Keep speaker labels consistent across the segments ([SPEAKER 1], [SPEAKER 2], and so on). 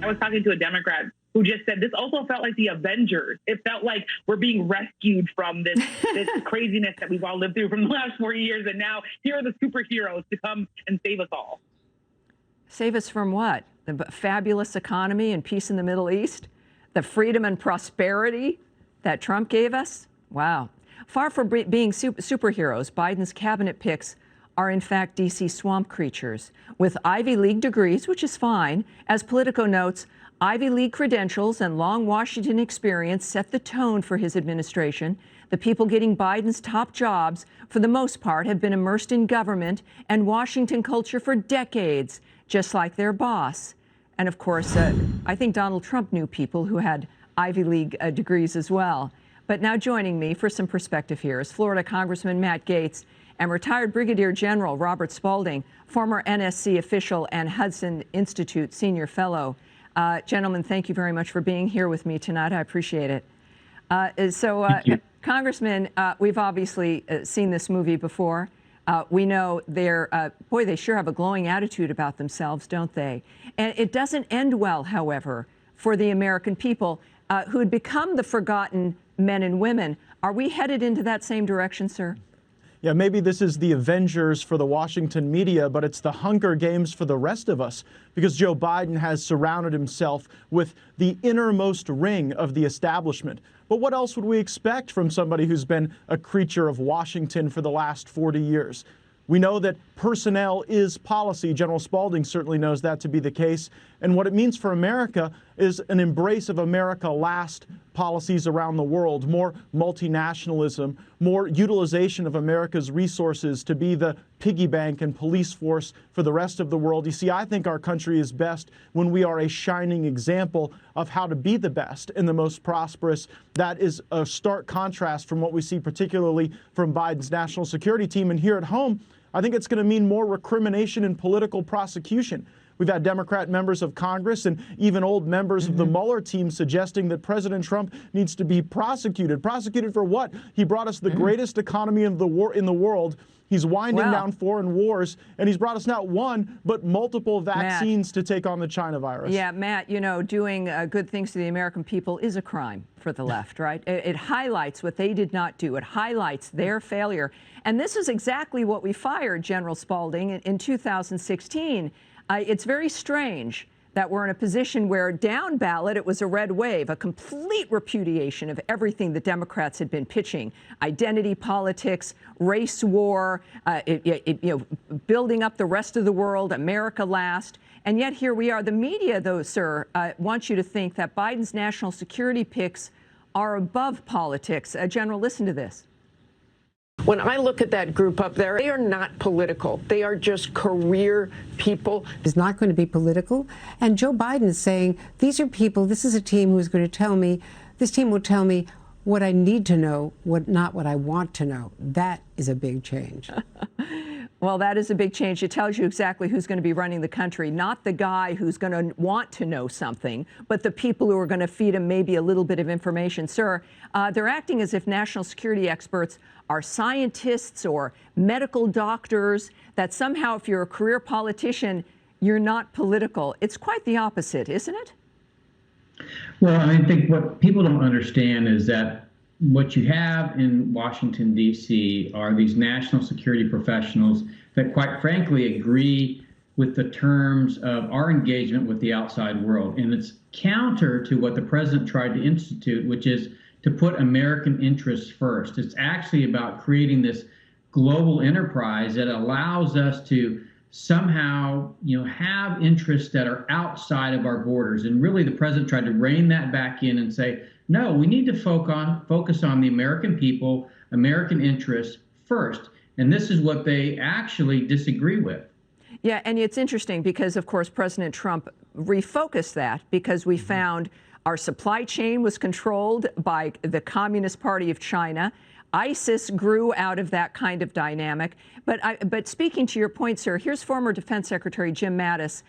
[SPEAKER 1] I was talking to a Democrat who just said this also felt like the Avengers. It felt like we're being rescued from this craziness that we've all lived through from the last 4 years. And now here are the superheroes to come and save us all.
[SPEAKER 2] Save us from what? The fabulous economy and peace in the Middle East? The freedom and prosperity that Trump gave us? Wow. Far from being superheroes, Biden's cabinet picks are in fact D.C. swamp creatures with Ivy League degrees, which is fine. As Politico notes, Ivy League credentials and long Washington experience set the tone for his administration. The people getting Biden's top jobs, for the most part, have been immersed in government and Washington culture for decades, just like their boss. And of course, I think Donald Trump knew people who had Ivy League degrees as well. But now joining me for some perspective here is Florida Congressman Matt Gaetz and retired Brigadier General Robert Spalding, former NSC official and Hudson Institute senior fellow. Gentlemen, thank you very much for being here with me tonight. I appreciate it. Congressman, we've obviously seen this movie before. We know they sure have a glowing attitude about themselves, don't they? And it doesn't end well, however, for the American people who had become the forgotten men and women. Are we headed into that same direction, sir?
[SPEAKER 3] Yeah, maybe this is the Avengers for the Washington media, but it's the Hunger Games for the rest of us, because Joe Biden has surrounded himself with the innermost ring of the establishment. But what else would we expect from somebody who's been a creature of Washington for the last 40 years? We know that personnel is policy. General Spalding certainly knows that to be the case. And what it means for America is an embrace of America last policies around the world, more multinationalism, more utilization of America's resources to be the piggy bank and police force for the rest of the world. You see, I think our country is best when we are a shining example of how to be the best and the most prosperous. That is a stark contrast from what we see particularly from Biden's national security team. And here at home, I think it's going to mean more recrimination and political prosecution. We've had Democrat members of Congress and even old members of the Mueller team suggesting that President Trump needs to be prosecuted. Prosecuted for what? He brought us the greatest economy in the world. He's winding down foreign wars, and he's brought us not one, but multiple vaccines to take on the China virus.
[SPEAKER 2] Yeah, Matt, you know, doing good things to the American people is a crime for the left, right? It highlights what they did not do. It highlights their failure. And this is exactly what we fired General Spalding in 2016. It's very strange that we're in a position where down ballot it was a red wave, a complete repudiation of everything the Democrats had been pitching: identity politics, race war, building up the rest of the world, America last. And yet here we are. The media, though, sir, wants you to think that Biden's national security picks are above politics. General, listen to this.
[SPEAKER 4] When I look at that group up there, they are not political. They are just career people.
[SPEAKER 5] It's not going to be political. And Joe Biden is saying, these are people, this is a team who's going to tell me, this team will tell me what I need to know, not what I want to know. That is a big change.
[SPEAKER 2] Well, that is a big change. It tells you exactly who's going to be running the country, not the guy who's going to want to know something, but the people who are going to feed him maybe a little bit of information. Sir, they're acting as if national security experts are scientists or medical doctors, that somehow if you're a career politician, you're not political. It's quite the opposite, isn't it?
[SPEAKER 6] Well, I think what people don't understand is that what you have in Washington, D.C. are these national security professionals that, quite frankly, agree with the terms of our engagement with the outside world. And it's counter to what the president tried to institute, which is to put American interests first. It's actually about creating this global enterprise that allows us to somehow, have interests that are outside of our borders. And really, the president tried to rein that back in and say, no, we need to focus on the American people, American interests first. And this is what they actually disagree with.
[SPEAKER 2] Yeah, and it's interesting because, of course, President Trump refocused that because we found our supply chain was controlled by the Communist Party of China. ISIS grew out of that kind of dynamic. But speaking to your point, sir, here's former Defense Secretary Jim Mattis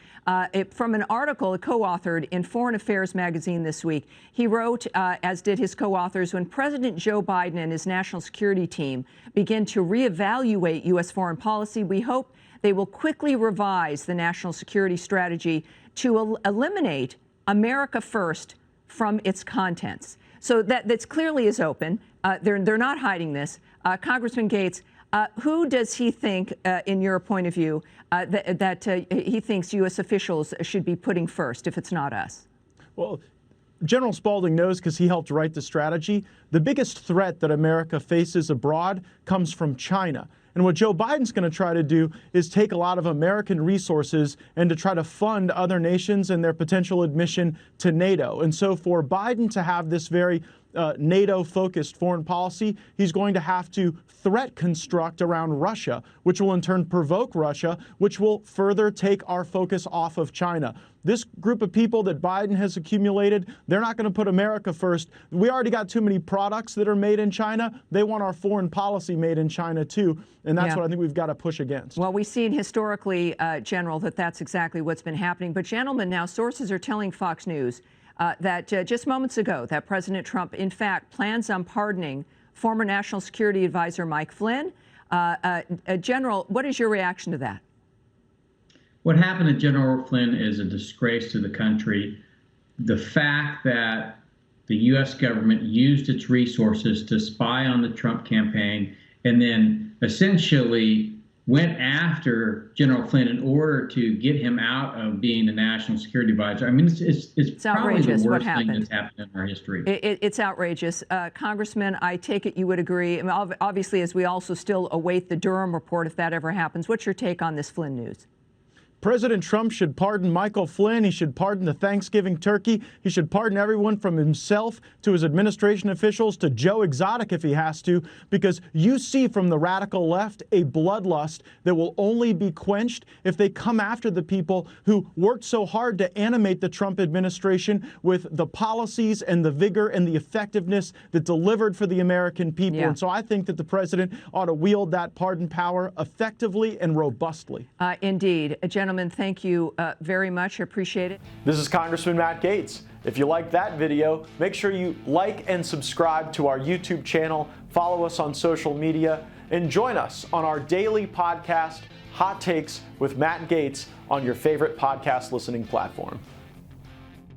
[SPEAKER 2] from an article co-authored in Foreign Affairs magazine this week. He wrote, as did his co-authors, when President Joe Biden and his national security team begin to reevaluate U.S. foreign policy, we hope they will quickly revise the national security strategy to eliminate America First from its contents. So that's clearly is open. They're not hiding this. Congressman Gaetz, who does he think, in your point of view, that he thinks U.S. officials should be putting first if it's not us?
[SPEAKER 3] Well, General Spalding knows because he helped write the strategy. The biggest threat that America faces abroad comes from China. And what Joe Biden's going to try to do is take a lot of American resources and to try to fund other nations and their potential admission to NATO. And so for Biden to have this very NATO-focused foreign policy, he's going to have to threat construct around Russia, which will in turn provoke Russia, which will further take our focus off of China. This group of people that Biden has accumulated, they're not going to put America first. We already got too many products that are made in China. They want our foreign policy made in China, too. And that's what I think we've got to push against.
[SPEAKER 2] Well, we've seen historically, General, that's exactly what's been happening. But, gentlemen, now sources are telling Fox News that just moments ago that President Trump, in fact, plans on pardoning former National Security Advisor Mike Flynn. General, what is your reaction to that?
[SPEAKER 6] What happened to General Flynn is a disgrace to the country. The fact that the U.S. government used its resources to spy on the Trump campaign and then essentially went after General Flynn in order to get him out of being the National Security Advisor. I mean, it's probably the worst thing that's happened in our history.
[SPEAKER 2] It's outrageous. Congressman, I take it you would agree. I mean, obviously, as we also still await the Durham report, if that ever happens. What's your take on this Flynn news?
[SPEAKER 3] President Trump should pardon Michael Flynn. He should pardon the Thanksgiving turkey. He should pardon everyone from himself to his administration officials to Joe Exotic if he has to, because you see from the radical left a bloodlust that will only be quenched if they come after the people who worked so hard to animate the Trump administration with the policies and the vigor and the effectiveness that delivered for the American people. And so I think that the president ought to wield that pardon power effectively and robustly.
[SPEAKER 2] Indeed. Gentlemen, thank you very much. I appreciate it.
[SPEAKER 3] This is Congressman Matt Gaetz. If you liked that video, make sure you like and subscribe to our YouTube channel, follow us on social media, and join us on our daily podcast, Hot Takes with Matt Gaetz, on your favorite podcast listening platform.